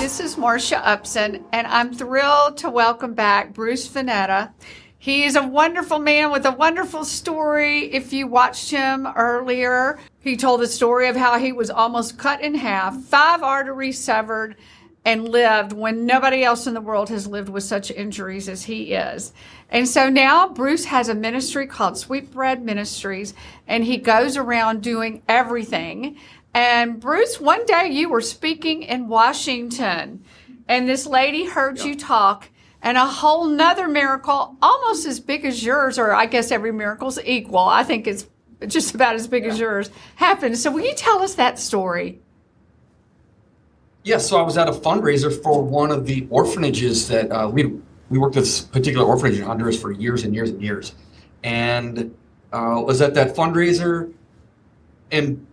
this is Marcia Upson, and I'm thrilled to welcome back Bruce Natta. He's a wonderful man with a wonderful story. If you watched him earlier, he told the story of how he was almost cut in half, 5 arteries severed, and lived when nobody else in the world has lived with such injuries as he is. And so now Bruce has a ministry called Sweetbread Ministries, and he goes around doing everything. And Bruce, one day you were speaking in Washington, and this lady heard you talk, and a whole nother miracle, almost as big as yours, or I guess every miracle's equal. I think it's just about as big as yours, happened. So will you tell us that story? Yeah, so I was at a fundraiser for one of the orphanages that we worked with this particular orphanage in Honduras for years and years and years. And was at that fundraiser, and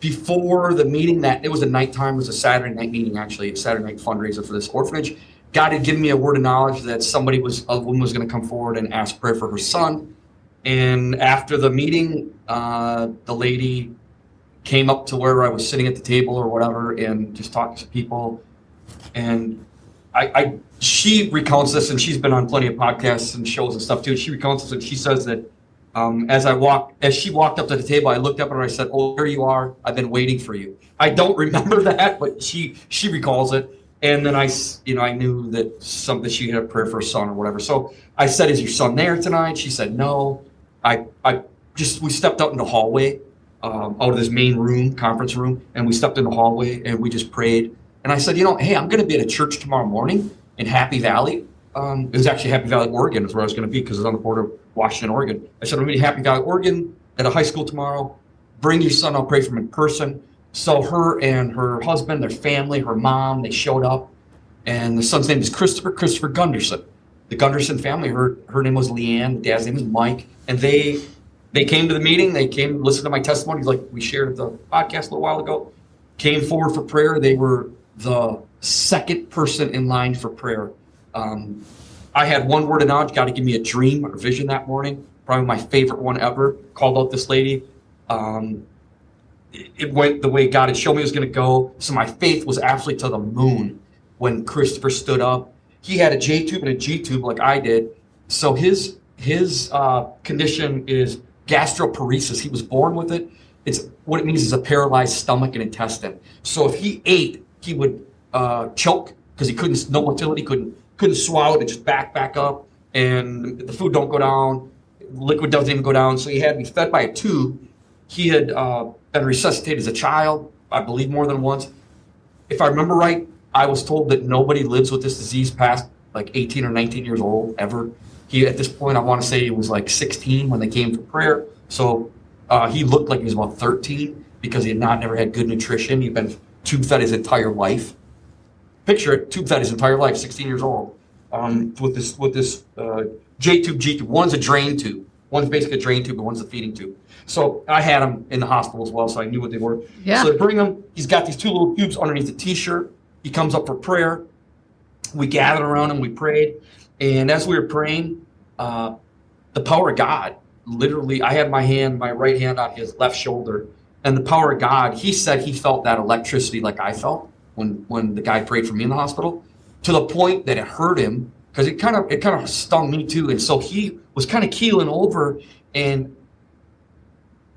before the meeting, that it was a nighttime, it was a Saturday night meeting, actually, a Saturday night fundraiser for this orphanage. God had given me a word of knowledge that a woman was going to come forward and ask prayer for her son. And after the meeting, the lady came up to where I was sitting at the table or whatever and just talked to people. And she recounts this, and she's been on plenty of podcasts and shows and stuff too. She recounts this, and she says that as she walked up to the table, I looked up at her and I said, "Oh, there you are. I've been waiting for you." I don't remember that, but she recalls it. And then I knew that she had a prayer for her son or whatever. So I said, "Is your son there tonight?" She said, "No." We stepped out in the hallway, out of this main room, conference room, and we stepped in the hallway and we just prayed. And I said, "Hey, I'm going to be at a church tomorrow morning in Happy Valley." It was actually Happy Valley, Oregon is where I was going to be, because it's on the border of Washington, Oregon. I said, "I'm going to be in Happy Valley, Oregon at a high school tomorrow. Bring your son, I'll pray for him in person." So her and her husband, their family, her mom, they showed up. And the son's name is Christopher Gunderson. The Gunderson family, her name was Leanne, the dad's name is Mike. And they came to the meeting, they came listen to my testimony, like we shared at the podcast a little while ago, came forward for prayer. They were the second person in line for prayer. I had one word of knowledge, God to give me a dream or vision that morning, probably my favorite one ever. Called out this lady. It went the way God had shown me it was going to go. So my faith was absolutely to the moon when Christopher stood up. He had a J tube and a G tube like I did. So his condition is gastroparesis. He was born with it. It's what it means is a paralyzed stomach and intestine. So if he ate, he would choke because he couldn't, no motility, couldn't swallow it, just back up, and the food don't go down, liquid doesn't even go down. So he had to be fed by a tube. He had been resuscitated as a child, I believe more than once. If I remember right, I was told that nobody lives with this disease past like 18 or 19 years old ever. He, at this point, I want to say he was like 16 when they came for prayer. So he looked like he was about 13 because he had never had good nutrition. He'd been tube fed his entire life. Picture it, tube fed his entire life, 16 years old, with this J tube, G tube. One's a drain tube. One's basically a drain tube, and one's a feeding tube. So I had him in the hospital as well, so I knew what they were. Yeah. So they bring him. He's got these 2 little tubes underneath the T-shirt. He comes up for prayer. We gathered around him. We prayed. And as we were praying, the power of God, literally, I had my right hand on his left shoulder. And the power of God, he said he felt that electricity like I felt when the guy prayed for me in the hospital, to the point that it hurt him, because it kind of stung me too. And so he was kind of keeling over, and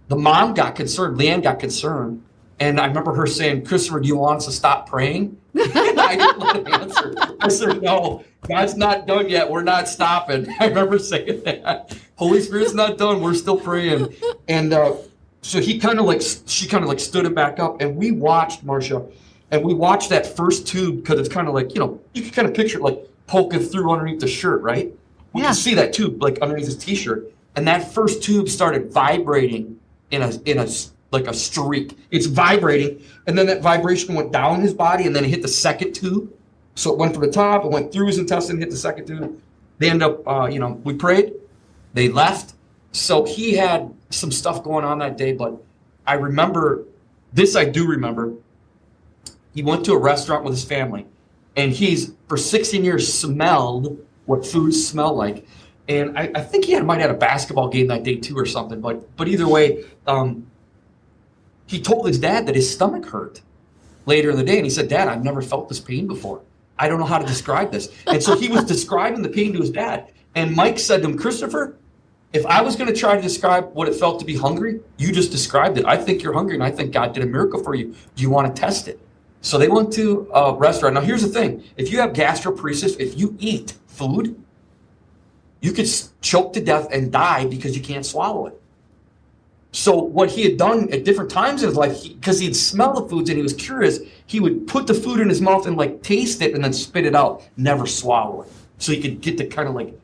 the mom got concerned. Leanne got concerned. And I remember her saying, "Christopher, do you want us to stop praying?" And I didn't let him answer. I said, "No, God's not done yet. We're not stopping." I remember saying that. Holy Spirit's not done. We're still praying. And so she kind of stood him back up. And we watched, Marcia, and we watched that first tube, because it's kind of like, you can kind of picture it like poking through underneath the shirt, right? We can see that tube like underneath his T-shirt. And that first tube started vibrating in a like a streak. It's vibrating, and then that vibration went down his body, and then it hit the second tube. So it went from the top, it went through his intestine, hit the second tube. They end up, we prayed, they left. So he had some stuff going on that day, but I do remember, he went to a restaurant with his family, and he's, for 16 years, smelled what foods smell like. And I think he might have had a basketball game that day too or something, but either way, he told his dad that his stomach hurt. later in the day, and he said, Dad, I've never felt this pain before. I don't know how to describe this. And so he was describing the pain to his dad. And Mike said to him, Christopher, if I was going to try to describe what it felt to be hungry, you just described it. I think you're hungry, and I think God did a miracle for you. Do you want to test it? So they went to a restaurant. Now, here's the thing. If you have gastroparesis, if you eat food, you could choke to death and die because you can't swallow it. So what he had done at different times in his life, because he'd smell the foods and he was curious, he would put the food in his mouth and like taste it and then spit it out, never swallow it. So he could get the kind of like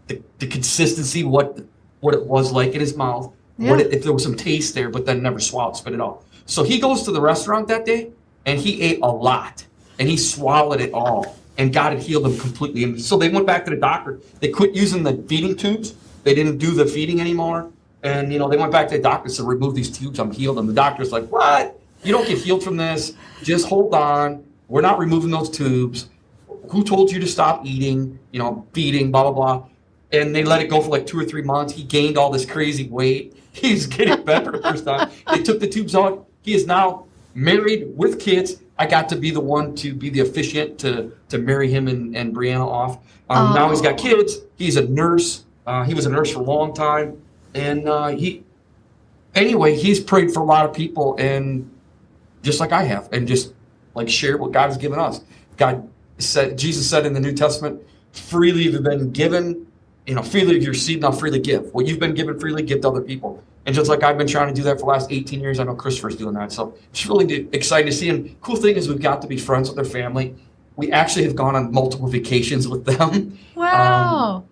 the consistency, what it was like in his mouth, if there was some taste there, but then never swallow it, spit it out. So he goes to the restaurant that day and he ate a lot and he swallowed it all and God had healed him completely. And so they went back to the doctor. They quit using the feeding tubes. They didn't do the feeding anymore. And, they went back to the doctor and said, remove these tubes, I'm healed. And the doctor's like, what? You don't get healed from this. Just hold on. We're not removing those tubes. Who told you to stop eating, feeding, blah, blah, blah. And they let it go for like 2 or 3 months. He gained all this crazy weight. He's getting better the first time. They took the tubes out. He is now married with kids. I got to be the one to be the officiant to marry him and Brianna off. Now he's got kids. He's a nurse. He was a nurse for a long time. And he's prayed for a lot of people, and just like I have, and just like shared what God has given us. Jesus said in the New Testament, freely you've been given, freely you've received, now freely give. What you've been given freely, give to other people. And just like I've been trying to do that for the last 18 years, I know Christopher's doing that. So it's really exciting to see. And cool thing is we've got to be friends with their family. We actually have gone on multiple vacations with them. Wow.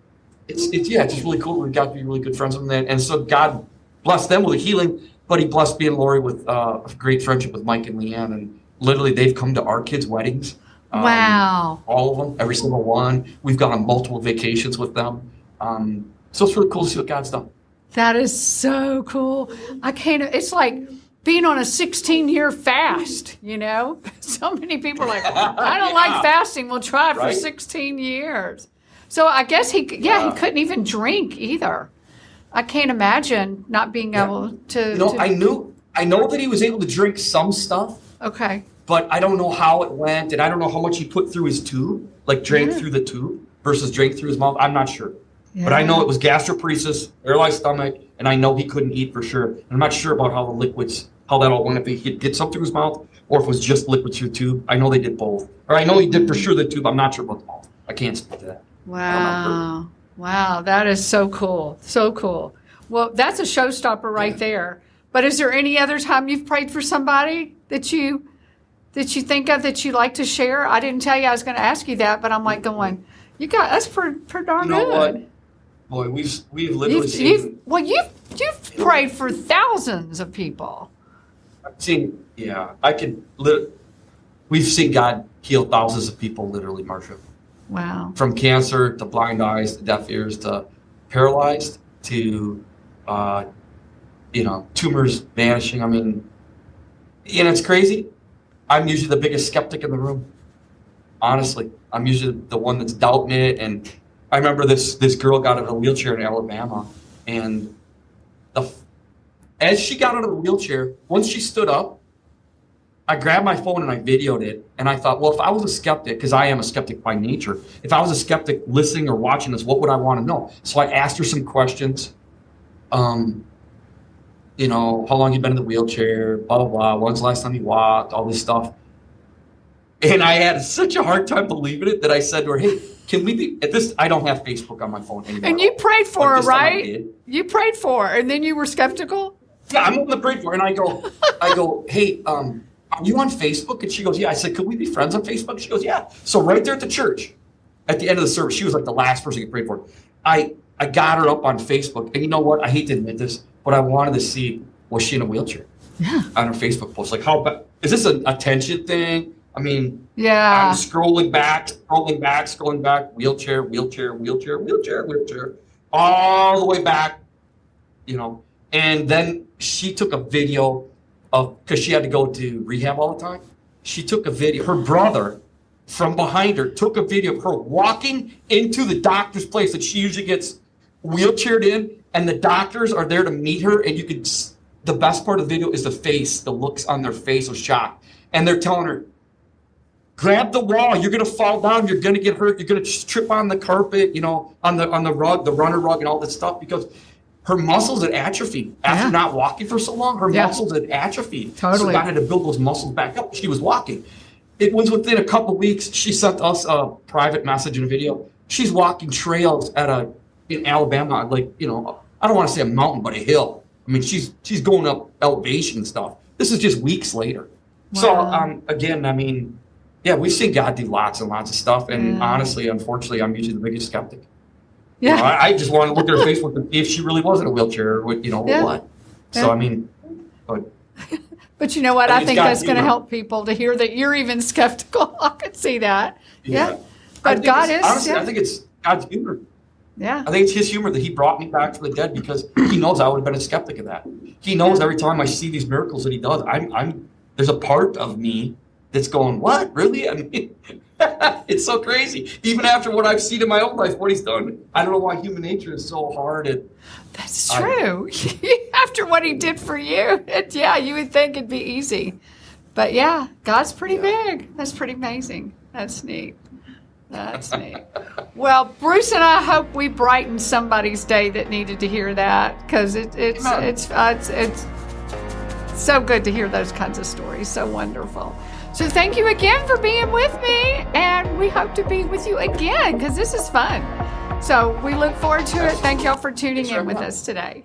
It's just really cool. We've got to be really good friends with them. And so God blessed them with a healing, but he blessed me and Lori with a great friendship with Mike and Leanne. And literally they've come to our kids' weddings. Wow. All of them, every single one. We've gone on multiple vacations with them. So it's really cool to see what God's done. That is so cool. It's like being on a 16-year fast, So many people are like, I don't like fasting. We'll try it for 16 years. So I guess he couldn't even drink either. I can't imagine not being able to. I know that he was able to drink some stuff. Okay. But I don't know how it went, and I don't know how much he put through his tube, like drank through the tube versus drank through his mouth. I'm not sure. Yeah. But I know it was gastroparesis, paralyzed stomach, and I know he couldn't eat for sure. And I'm not sure about how the liquids, how that all went, if he could get something through his mouth or if it was just liquids through the tube. I know they did both. Or I know he did for sure the tube. I'm not sure about the mouth. I can't speak to that. Wow. Wow. That is so cool. So cool. Well, that's a showstopper right there. But is there any other time you've prayed for somebody that you think of that you like to share? I didn't tell you I was going to ask you that, but I'm like going, that's pretty darn good. What? Boy, we've literally seen. You've prayed for thousands of people. We've seen God heal thousands of people, literally, Marcia. Wow. From cancer to blind eyes to deaf ears to paralyzed to, tumors vanishing. I mean, it's crazy. I'm usually the biggest skeptic in the room. Honestly, I'm usually the one that's doubting it. And I remember this girl got out of a wheelchair in Alabama, and as she got out of the wheelchair, once she stood up, I grabbed my phone and I videoed it, and I thought, well, if I was a skeptic, because I am a skeptic by nature, if I was a skeptic listening or watching this, what would I want to know? So I asked her some questions. How long you been in the wheelchair, blah, blah, blah, when's the last time you walked, all this stuff. And I had such a hard time believing it that I said to her, hey, can we be at this? I don't have Facebook on my phone anymore. And you prayed for her, right? You prayed for her, and then you were skeptical? Yeah, I'm going to pray for her. And I go, hey, are you on Facebook? And she goes, yeah. I said, could we be friends on Facebook? She goes, yeah. So right there at the church, at the end of the service, she was like the last person you prayed for. I got her up on Facebook. And you know what? I hate to admit this, but I wanted to see, was she in a wheelchair? Yeah. On her Facebook post. Like, is this an attention thing? I mean, yeah. I'm scrolling back, wheelchair, all the way back, And then she took a video because she had to go to rehab all the time. She took a video. Her brother from behind her took a video of her walking into the doctor's place that she usually gets wheelchaired in, and the doctors are there to meet her. And the best part of the video is the looks on their face of shock. and they're telling her, grab the wall, you're going to fall down, you're going to get hurt, you're going to trip on the carpet, on the rug, the runner rug and all that stuff, because her muscles had atrophied. After not walking for so long, her muscles had atrophied. Totally. So God had to build those muscles back up. She was walking. It was within a couple weeks, she sent us a private message and a video. She's walking trails in Alabama, like, I don't want to say a mountain, but a hill. I mean, she's going up elevation and stuff. This is just weeks later. Wow. So, again, I mean, yeah, we've seen God do lots and lots of stuff. And honestly, unfortunately, I'm usually the biggest skeptic. Yeah. I just want to look at her Facebook and see if she really was in a wheelchair or what. Yeah. So, I mean, but you know what? I think that's going to help people to hear that you're even skeptical. I can see that. Yeah. But God is. Honestly, I think it's God's humor. Yeah. I think it's his humor that he brought me back from the dead, because he knows I would have been a skeptic of that. He knows every time I see these miracles that he does, there's a part of me that's going, what? Really? I mean, it's so crazy. Even after what I've seen in my own life, what he's done, I don't know why human nature is so hard. That's true. After what he did for you, you would think it'd be easy. But yeah, God's pretty big. That's pretty amazing. That's neat. That's neat. Well, Bruce and I hope we brightened somebody's day that needed to hear that, because it's so good to hear those kinds of stories. So wonderful. So thank you again for being with me, and we hope to be with you again, because this is fun. So we look forward to it. Thank y'all for tuning in with us today.